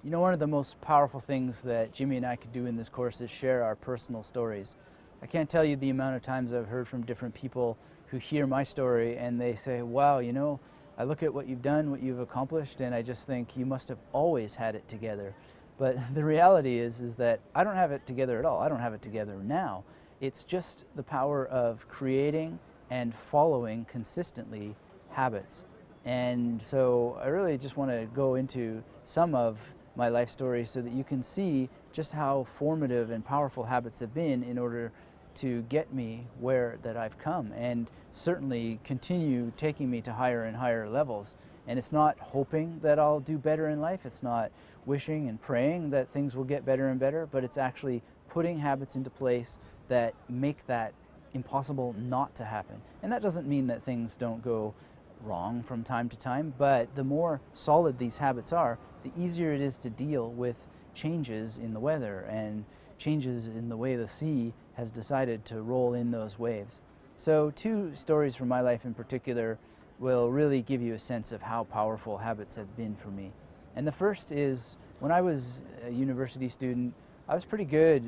You know, one of the most powerful things that Jimmy and I could do in this course is share our personal stories. I can't tell you the amount of times I've heard from different people who hear my story and they say, wow, you know, I look at what you've done, what you've accomplished, and I just think you must have always had it together. But the reality is that I don't have it together at all. I don't have it together now. It's just the power of creating and following consistently habits. And so I really just want to go into some of my life story so that you can see just how formative and powerful habits have been in order to get me where that I've come, and certainly continue taking me to higher and higher levels. And it's not hoping that I'll do better in life, it's not wishing and praying that things will get better and better, but it's actually putting habits into place that make that impossible not to happen. And that doesn't mean that things don't go wrong from time to time, but the more solid these habits are, the easier it is to deal with changes in the weather and changes in the way the sea has decided to roll in those waves. So two stories from my life in particular will really give you a sense of how powerful habits have been for me. And the first is when I was a university student, I was pretty good,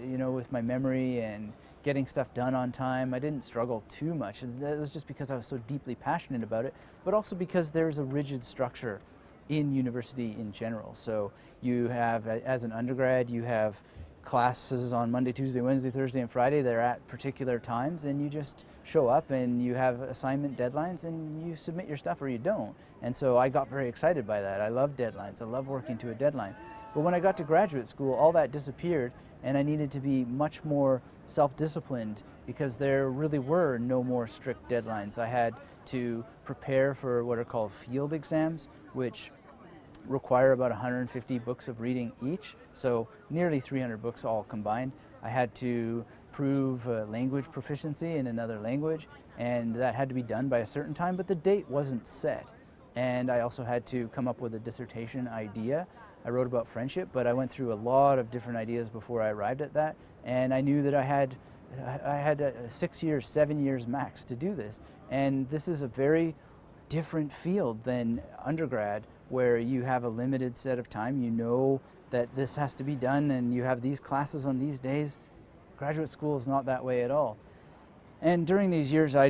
you know, with my memory and getting stuff done on time. I didn't struggle too much. It was just because I was so deeply passionate about it, but also because there's a rigid structure in university in general. So you have, as an undergrad, you have classes on Monday, Tuesday, Wednesday, Thursday, and Friday. They're at particular times, and you just show up and you have assignment deadlines and you submit your stuff or you don't. And so I got very excited by that. I love deadlines. I love working to a deadline. But when I got to graduate school, all that disappeared, and I needed to be much more self-disciplined because there really were no more strict deadlines. I had to prepare for what are called field exams, which require about 150 books of reading each, so nearly 300 books all combined. I had to prove language proficiency in another language, and that had to be done by a certain time, but the date wasn't set. And I also had to come up with a dissertation idea. I wrote about friendship, but I went through a lot of different ideas before I arrived at that, and I knew that I had 6 years, 7 years max to do this. And this is a very different field than undergrad, where you have a limited set of time. You know that this has to be done and you have these classes on these days. Graduate school is not that way at all. And during these years I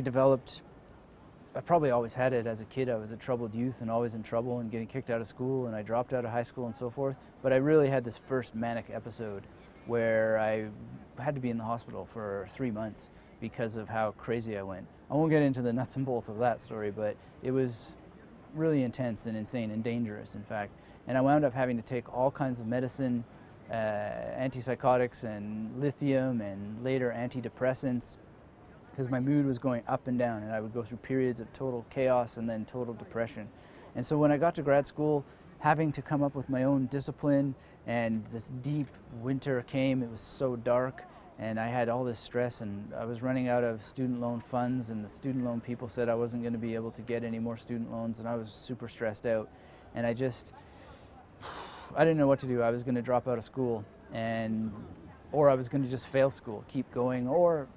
probably always had it as a kid. I was a troubled youth and always in trouble and getting kicked out of school, and I dropped out of high school and so forth. But I really had this first manic episode where I had to be in the hospital for 3 months because of how crazy I went. I won't get into the nuts and bolts of that story, but it was really intense and insane and dangerous, in fact. And I wound up having to take all kinds of medicine, antipsychotics and lithium, and later antidepressants, because my mood was going up and down, and I would go through periods of total chaos and then total depression. And so when I got to grad school, having to come up with my own discipline, and this deep winter came, it was so dark, and I had all this stress, and I was running out of student loan funds, and the student loan people said I wasn't going to be able to get any more student loans, and I was super stressed out. And I didn't know what to do. I was going to drop out of school, or I was going to just fail school, keep going, or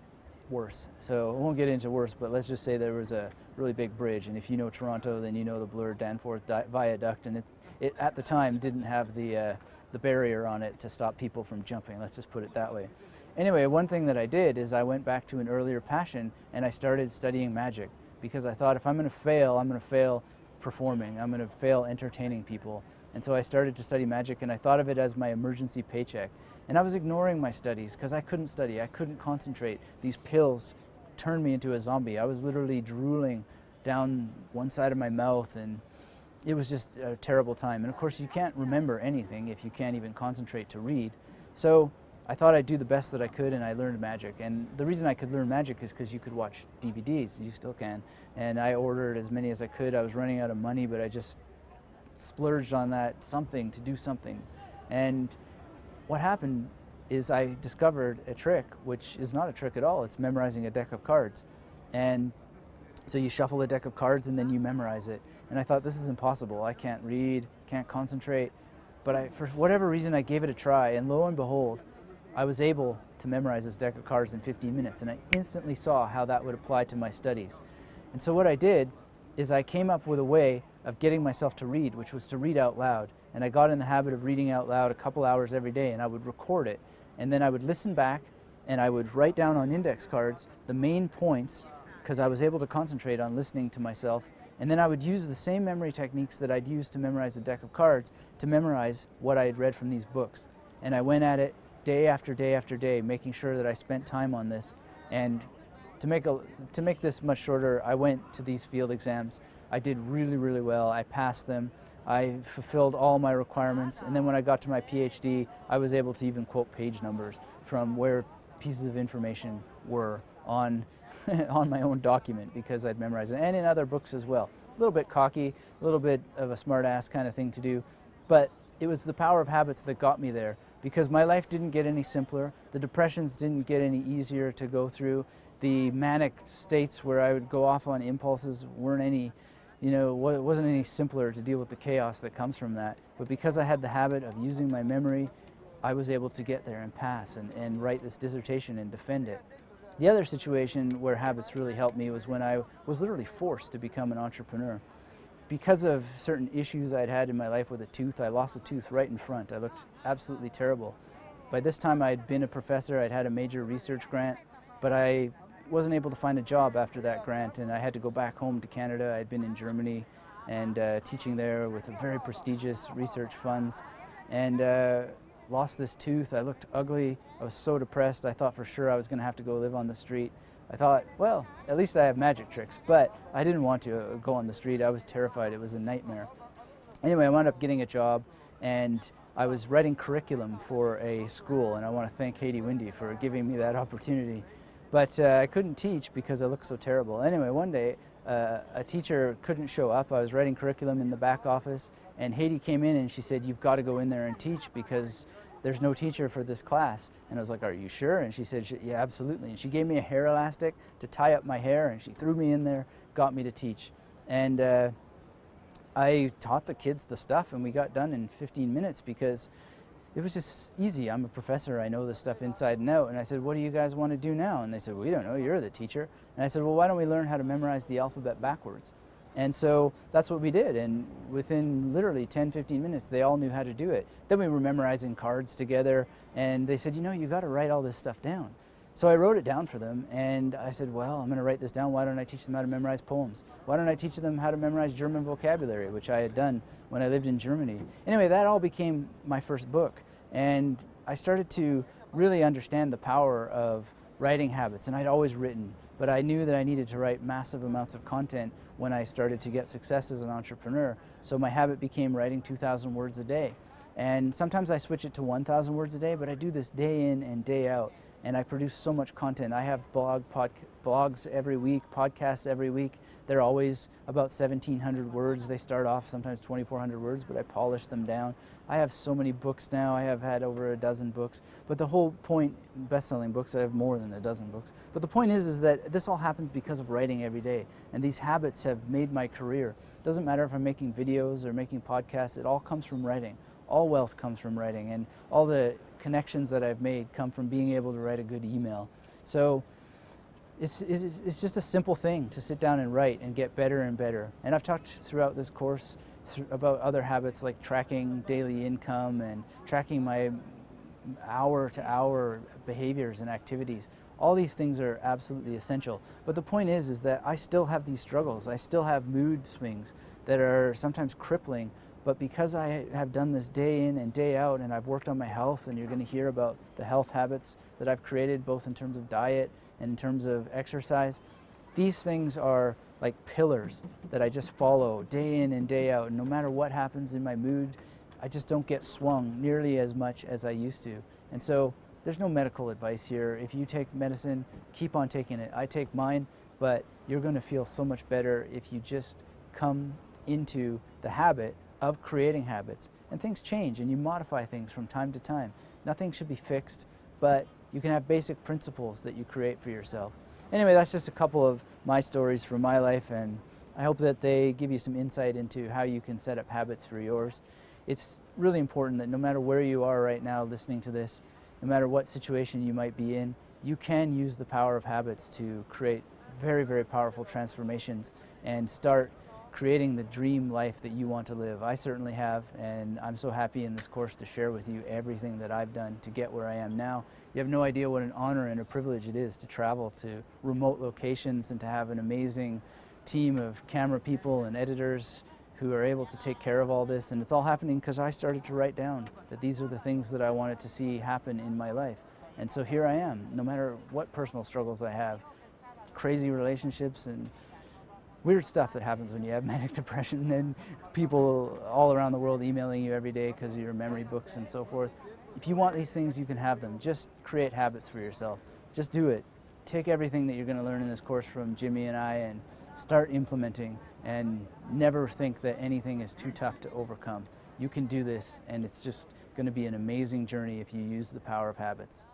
worse. So I won't get into worse, but let's just say there was a really big bridge, and if you know Toronto, then you know the Bloor Danforth Viaduct, and it at the time didn't have the barrier on it to stop people from jumping. Let's just put it that way. Anyway, one thing that I did is I went back to an earlier passion and I started studying magic, because I thought if I'm going to fail performing. I'm going to fail entertaining people. And so I started to study magic, and I thought of it as my emergency paycheck. And I was ignoring my studies because I couldn't study. I couldn't concentrate. These pills turned me into a zombie. I was literally drooling down one side of my mouth, and it was just a terrible time. And of course, you can't remember anything if you can't even concentrate to read. So I thought I'd do the best that I could, and I learned magic. And the reason I could learn magic is because you could watch DVDs. You still can. And I ordered as many as I could. I was running out of money, but I just splurged on that something to do something. And what happened is I discovered a trick, which is not a trick at all. It's memorizing a deck of cards. And so you shuffle a deck of cards and then you memorize it. And I thought, this is impossible. I can't read, can't concentrate. But for whatever reason, I gave it a try, and lo and behold, I was able to memorize this deck of cards in 15 minutes, and I instantly saw how that would apply to my studies. And so what I did is I came up with a way of getting myself to read, which was to read out loud. And I got in the habit of reading out loud a couple hours every day, and I would record it. And then I would listen back, and I would write down on index cards the main points, because I was able to concentrate on listening to myself. And then I would use the same memory techniques that I'd use to memorize a deck of cards to memorize what I had read from these books. And I went at it day after day after day, making sure that I spent time on this. And to make this much shorter, I went to these field exams. I did really, really well. I passed them. I fulfilled all my requirements. And then when I got to my PhD, I was able to even quote page numbers from where pieces of information were on on my own document, because I'd memorized it, and in other books as well. A little bit cocky, a little bit of a smart-ass kind of thing to do, but it was the power of habits that got me there, because my life didn't get any simpler. The depressions didn't get any easier to go through. The manic states where I would go off on impulses weren't any, it wasn't any simpler to deal with the chaos that comes from that. But because I had the habit of using my memory, I was able to get there and pass and write this dissertation and defend it. The other situation where habits really helped me was when I was literally forced to become an entrepreneur. Because of certain issues I'd had in my life with a tooth, I lost a tooth right in front. I looked absolutely terrible. By this time I'd been a professor, I'd had a major research grant, but I wasn't able to find a job after that grant, and I had to go back home to Canada. I'd been in Germany and teaching there with very prestigious research funds, and lost this tooth. I looked ugly. I was so depressed. I thought for sure I was going to have to go live on the street. I thought, well, at least I have magic tricks, but I didn't want to go on the street. I was terrified. It was a nightmare. Anyway, I wound up getting a job, and I was writing curriculum for a school, and I want to thank Haiti Windy for giving me that opportunity. But I couldn't teach because I looked so terrible. Anyway, one day, a teacher couldn't show up. I was writing curriculum in the back office, and Haiti came in and she said, "You've got to go in there and teach because there's no teacher for this class." And I was like, "Are you sure?" And she said, "Yeah, absolutely." And she gave me a hair elastic to tie up my hair, and she threw me in there, got me to teach. And I taught the kids the stuff, and we got done in 15 minutes because it was just easy. I'm a professor. I know this stuff inside and out. And I said, "What do you guys want to do now?" And they said, "We don't know. You're the teacher." And I said, "Well, why don't we learn how to memorize the alphabet backwards?" And so that's what we did. And within literally 10, 15 minutes, they all knew how to do it. Then we were memorizing cards together. And they said, "You got to write all this stuff down." So I wrote it down for them, and I said, well, I'm going to write this down. Why don't I teach them how to memorize poems? Why don't I teach them how to memorize German vocabulary, which I had done when I lived in Germany? Anyway, that all became my first book, and I started to really understand the power of writing habits. And I'd always written, but I knew that I needed to write massive amounts of content when I started to get success as an entrepreneur. So my habit became writing 2,000 words a day. And sometimes I switch it to 1,000 words a day, but I do this day in and day out. And I produce so much content. I have blogs every week, podcasts every week. They're always about 1,700 words. They start off sometimes 2,400 words, but I polish them down. I have so many books now. I have had over a dozen books. But the whole point, best-selling books, I have more than a dozen books. But the point is that this all happens because of writing every day. And these habits have made my career. It doesn't matter if I'm making videos or making podcasts. It all comes from writing. All wealth comes from writing, and all the connections that I've made come from being able to write a good email. So it's just a simple thing to sit down and write and get better and better. And I've talked throughout this course about other habits like tracking daily income and tracking my hour-to-hour behaviors and activities. All these things are absolutely essential. But the point is that I still have these struggles. I still have mood swings that are sometimes crippling. But because I have done this day in and day out, and I've worked on my health, and you're going to hear about the health habits that I've created, both in terms of diet and in terms of exercise, these things are like pillars that I just follow day in and day out. And no matter what happens in my mood, I just don't get swung nearly as much as I used to. And so there's no medical advice here. If you take medicine, keep on taking it. I take mine, but you're going to feel so much better if you just come into the habit of creating habits. And things change, and you modify things from time to time. Nothing should be fixed, but you can have basic principles that you create for yourself. Anyway, that's just a couple of my stories from my life, and I hope that they give you some insight into how you can set up habits for yours. It's really important that no matter where you are right now listening to this, no matter what situation you might be in, you can use the power of habits to create very, very powerful transformations and start creating the dream life that you want to live. I certainly have, and I'm so happy in this course to share with you everything that I've done to get where I am now. You have no idea what an honor and a privilege it is to travel to remote locations and to have an amazing team of camera people and editors who are able to take care of all this. And it's all happening because I started to write down that these are the things that I wanted to see happen in my life. And so here I am, no matter what personal struggles I have, crazy relationships and weird stuff that happens when you have manic depression, and people all around the world emailing you every day because of your memory books and so forth. If you want these things, you can have them. Just create habits for yourself. Just do it. Take everything that you're going to learn in this course from Jimmy and I and start implementing, and never think that anything is too tough to overcome. You can do this, and it's just going to be an amazing journey if you use the power of habits.